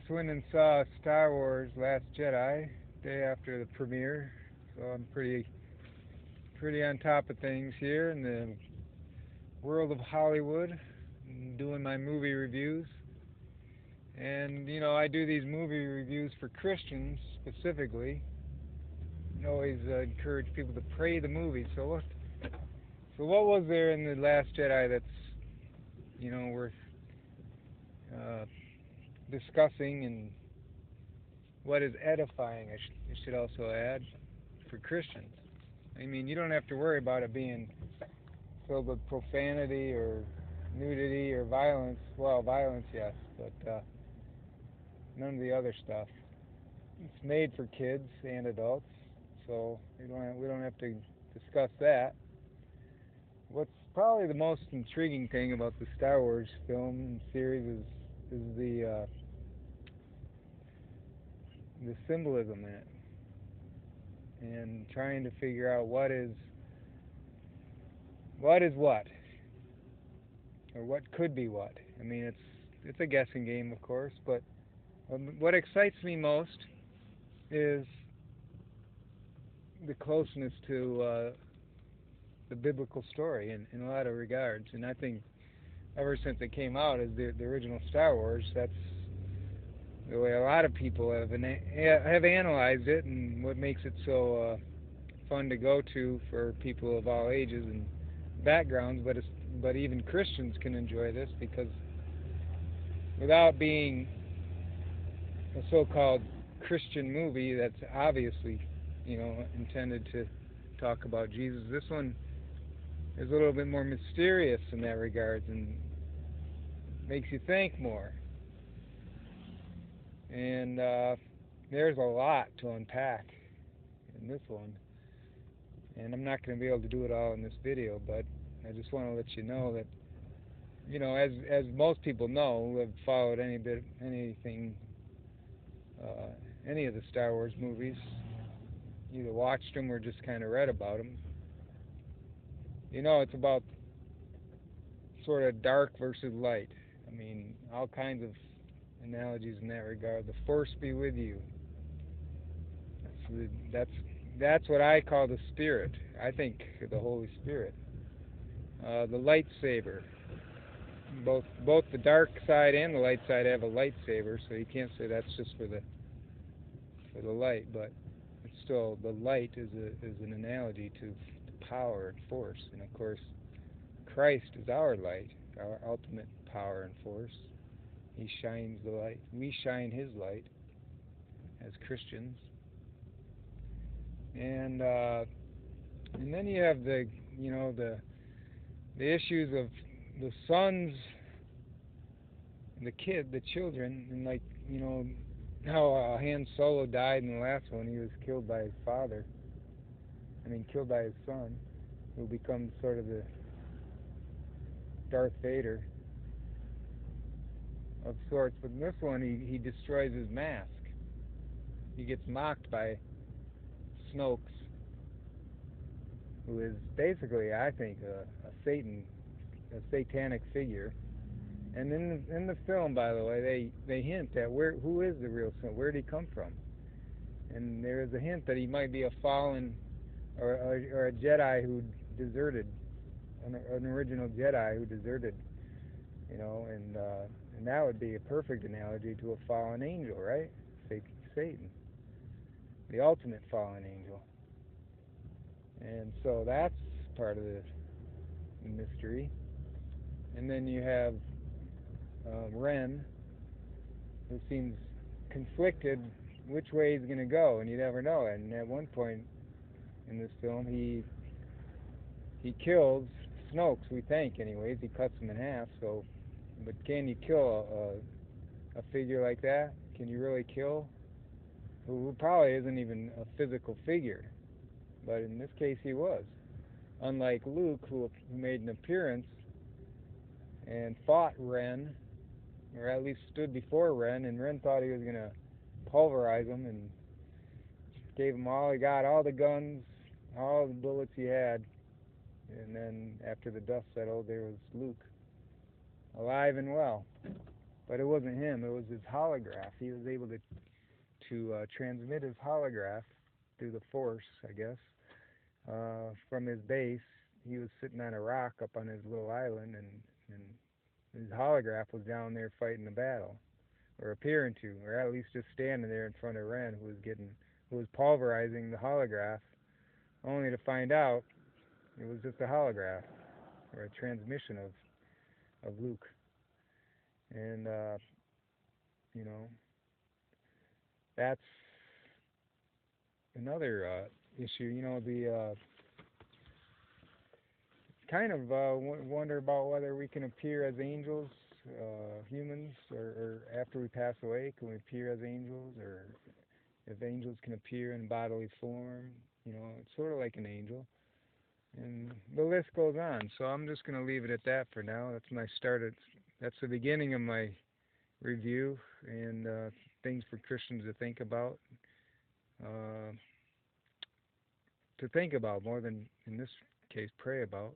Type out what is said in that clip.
just went and saw Star Wars Last Jedi day after the premiere, so I'm pretty on top of things here in the world of Hollywood, doing my movie reviews. And I do these movie reviews for Christians specifically. I always encourage people to pray the movie. So what was there in the Last Jedi that's worth uh, discussing, and what is edifying? I should also add, for Christians. I mean, you don't have to worry about it being filled with profanity or nudity or violence. Well, violence, yes, but none of the other stuff. It's made for kids and adults, so we don't have to discuss that. What's probably the most intriguing thing about the Star Wars film series is the symbolism in it, and trying to figure out what, or what could be what. I mean, it's a guessing game, of course, but what excites me most is the closeness to the biblical story in a lot of regards. And I think ever since it came out as the original Star Wars, that's the way a lot of people have analyzed it, and what makes it so fun to go to for people of all ages and backgrounds. But even Christians can enjoy this, because without being a so-called Christian movie that's obviously intended to talk about Jesus, this one is a little bit more mysterious in that regard, and makes you think more. And there's a lot to unpack in this one, and I'm not going to be able to do it all in this video, but I just want to let you know that, as most people know who have followed anything, any of the Star Wars movies, either watched them or just kind of read about them, it's about sort of dark versus light. I mean, all kinds of analogies in that regard. The Force be with you. That's that's what I call the Spirit. I think the Holy Spirit. The Light Saber. Both the dark side and the light side have a lightsaber, so you can't say that's just for the light, but it's still, the light is an analogy to power and force. And of course, Christ is our light, our ultimate power and force. He shines the light. We shine His light as Christians. And then you have the issues of the sons, the children, and how Han Solo died in the last one. He was killed by his father. I mean, killed by his son, who becomes sort of the Darth Vader of sorts. But in this one, he destroys his mask. He gets mocked by Snoke, who is basically, I think, a satanic figure. And in the film, by the way, they hint at who is the real son, where did he come from, and there is a hint that he might be a fallen, or a Jedi who deserted, an original Jedi who deserted, and that would be a perfect analogy to a fallen angel, right? Satan, the ultimate fallen angel. And so that's part of the mystery. And then you have Ren, who seems conflicted which way he's going to go, and you never know. And at one point in this film, he kills Snoke, we think, anyways. He cuts him in half. So, but can you kill a figure like that? Can you really kill? Who probably isn't even a physical figure, but in this case he was. Unlike Luke, who made an appearance and fought Ren, or at least stood before Ren, and Ren thought he was going to pulverize him, and gave him all he got, all the guns, all the bullets he had. And then after the dust settled, there was Luke, alive and well. but it wasn't him. It was his holograph. He was able to transmit his holograph through the force, I guess, from his base. He was sitting on a rock up on his little island, and his holograph was down there fighting the battle, or appearing to, or at least just standing there in front of Ren, who was pulverizing the holograph, only to find out it was just a holograph or a transmission of Luke. And you know, that's another issue. The kind of wonder about whether we can appear as angels, humans, or after we pass away, can we appear as angels, or if angels can appear in bodily form. It's sort of like an angel. And the list goes on. So I'm just going to leave it at that for now. That's my start. That's the beginning of my review and things for Christians to think about. More than, in this case, pray about.